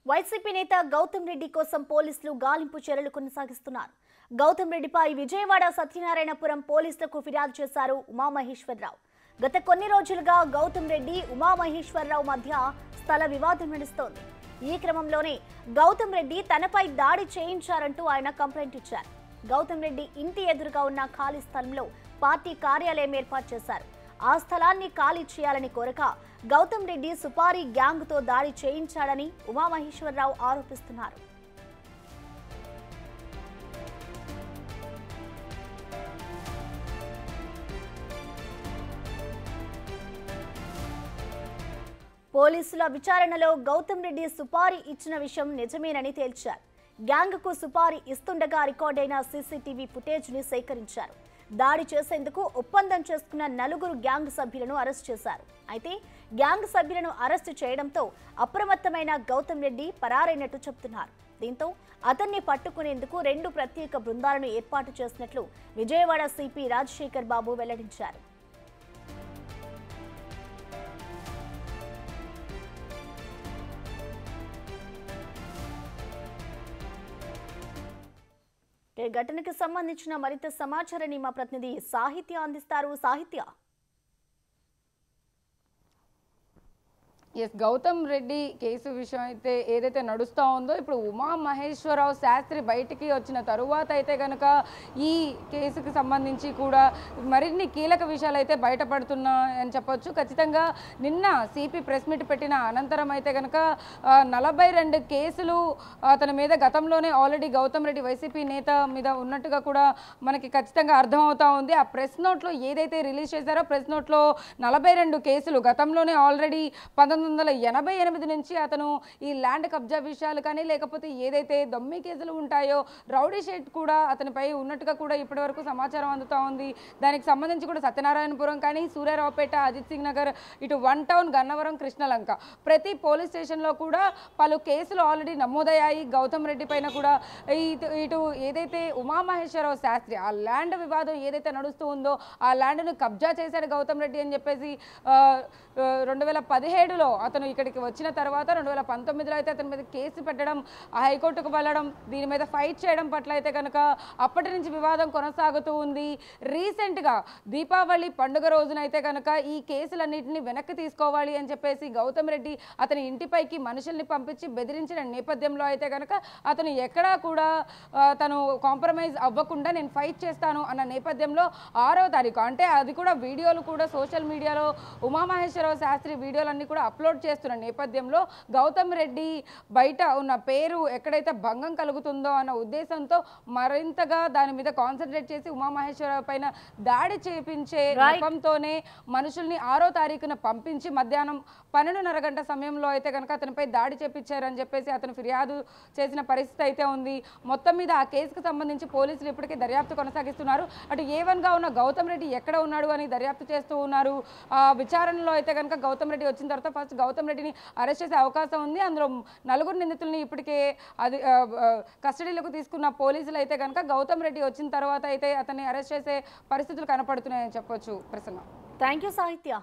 YCP నేత గౌతమ్ రెడ్డి కోసం పోలీసులు గాలింపు చర్యలు కొనసాగిస్తున్నారు. గౌతమ్ రెడ్డిపై విజయవాడ సత్యనారాయణపురం పోలీసులకు ఫిర్యాదు చేశారు ఉమామహేశ్వరరావు. గత కొన్ని రోజులుగా గౌతమ్ రెడ్డి ఉమామహేశ్వరరావు మధ్య స్థల వివాదం నడుస్తోంది. ఈ క్రమంలోనే గౌతమ్ రెడ్డి తనపై దాడి చేయించారంటూ ఆయన కంప్లైంట్ ఇచ్చారు. గౌతమ్ రెడ్డి ఇంటి ఎదురుగా ఉన్న ఖాళీ స్థలంలో పార్టీ కార్యాలయం ఏర్పాటు చేశారు. ఆ స్థలాన్ని ఖాళీ చేయాలని కోరక గౌతమ్ రెడ్డి సుపారీ గ్యాంగ్ తో దాడి చేయించాడని ఉమామహేశ్వరరావు ఆరోపిస్తున్నారు. పోలీసుల విచారణలో గౌతమ్ రెడ్డి సుపారీ ఇచ్చిన విషయం నిజమేనని తేల్చారు. గ్యాంగ్ కు సుపారీ ఇస్తుండగా రికార్డైన సీసీటీవీ ఫుటేజ్ ని సేకరించారు. దాడి చేసేందుకు ఒప్పందం చేసుకున్న 4 గ్యాంగ్ సభ్యులను అరెస్ట్ చేశారు. అయితే గ్యాంగ్ సభ్యులను అరెస్టు చేయడంతో అప్రమత్తమైన గౌతమ్ రెడ్డి పరారైనట్టు చెబుతున్నారు. దీంతో అతన్ని పట్టుకునేందుకు 2 ప్రత్యేక బృందాలను ఏర్పాటు చేసినట్లు విజయవాడ సిపి రాజశేఖర్ బాబు వెల్లడించారు. ఘటనకు సంబంధించిన మరింత సమాచారాన్ని మా ప్రతినిధి సాహిత్య అందిస్తారు. సాహిత్య, గౌతమ్ రెడ్డి కేసు విషయం అయితే ఏదైతే నడుస్తూ ఉందో, ఇప్పుడు ఉమామహేశ్వరరావు శాస్త్రి బయటికి వచ్చిన తరువాత అయితే కనుక ఈ కేసుకి సంబంధించి కూడా మరిన్ని కీలక విషయాలు అయితే బయటపడుతున్నాయని చెప్పొచ్చు. ఖచ్చితంగా నిన్న సిపి ప్రెస్ మీట్ పెట్టిన అనంతరం అయితే కనుక 42 కేసులు అతని మీద గతంలోనే ఆల్రెడీ గౌతమ్ రెడ్డి వైసీపీ నేత మీద ఉన్నట్టుగా కూడా మనకి ఖచ్చితంగా అర్థమవుతా ఉంది. ఆ ప్రెస్ నోట్లో ఏదైతే రిలీజ్ చేశారో ప్రెస్ నోట్లో 42 కేసులు గతంలోనే ఆల్రెడీ 1988 నుంచి అతను ఈ ల్యాండ్ కబ్జా విషయాలు కానీ లేకపోతే ఏదైతే దొమ్మి కేసులు ఉంటాయో రౌడీ షీట్ కూడా అతనిపై ఉన్నట్టుగా కూడా ఇప్పటి వరకు సమాచారం అందుతూ ఉంది. దానికి సంబంధించి కూడా సత్యనారాయణపురం కానీ, సూర్యారావుపేట, అజిత్ సింగ్ నగర్, ఇటు 1 టౌన్, గన్నవరం, కృష్ణలంక ప్రతి పోలీస్ స్టేషన్లో కూడా పలు కేసులు ఆల్రెడీ నమోదయ్యాయి. గౌతమ్ రెడ్డి పైన కూడా ఇటు ఏదైతే ఉమామహేశ్వరరావు శాస్త్రి ఆ ల్యాండ్ వివాదం ఏదైతే నడుస్తూ ఉందో ఆ ల్యాండ్ను కబ్జా చేశాడు గౌతమ్ రెడ్డి అని చెప్పేసి 2017లో అతను ఇక్కడికి వచ్చిన తర్వాత 2019లో అయితే అతని మీద కేసు పెట్టడం, హైకోర్టుకు వెళ్ళడం, దీని మీద ఫైట్ చేయడం పట్ల అయితే కనుక అప్పటి నుంచి వివాదం కొనసాగుతూ ఉంది. రీసెంట్గా దీపావళి పండుగ రోజునైతే కనుక ఈ కేసులన్నింటినీ వెనక్కి తీసుకోవాలి అని చెప్పేసి గౌతమ్ రెడ్డి అతని ఇంటిపైకి మనుషుల్ని పంపించి బెదిరించిన నేపథ్యంలో అయితే కనుక అతను ఎక్కడా కూడా తను కాంప్రమైజ్ అవ్వకుండా నేను ఫైట్ చేస్తాను అన్న నేపథ్యంలో 6వ తారీఖు అంటే అది కూడా వీడియోలు కూడా సోషల్ మీడియాలో ఉమామహేశ్వరరావు శాస్త్రి వీడియోలన్నీ కూడా అప్లోడ్ చేస్తున్న నేపథ్యంలో గౌతమ్ రెడ్డి బయట ఉన్న పేరు ఎక్కడైతే భంగం కలుగుతుందో అన్న ఉద్దేశంతో మరింతగా దాని మీద కాన్సన్ట్రేట్ చేసి ఉమామహేశ్వరరావు పైన దాడి చేపించే రకంతోనే మనుషుల్ని 6వ తారీఖున పంపించి మధ్యాహ్నం 12:30 గంట సమయంలో అయితే కనుక అతనిపై దాడి చేపించారని చెప్పేసి అతను ఫిర్యాదు చేసిన పరిస్థితి అయితే ఉంది. మొత్తం మీద ఆ కేసుకు సంబంధించి పోలీసులు ఇప్పటికే దర్యాప్తు కొనసాగిస్తున్నారు. అటు A1గా ఉన్న గౌతమ్ రెడ్డి ఎక్కడ ఉన్నాడు అని దర్యాప్తు చేస్తూ ఉన్నారు. విచారణలో అయితే కనుక గౌతమ్ రెడ్డి వచ్చిన తర్వాత ఫస్ట్ గౌతమ్ రెడ్డిని అరెస్ట్ చేసే అవకాశం ఉంది. అందులో 4 నిందితుల్ని ఇప్పటికే కస్టడీలోకి తీసుకున్న పోలీసులు అయితే కనుక గౌతమ్ రెడ్డి వచ్చిన తర్వాత అయితే అతన్ని అరెస్ట్ చేసే పరిస్థితులు కనపడుతున్నాయని చెప్పొచ్చు. ప్రసన్న, థ్యాంక్ యూ సాహిత్య.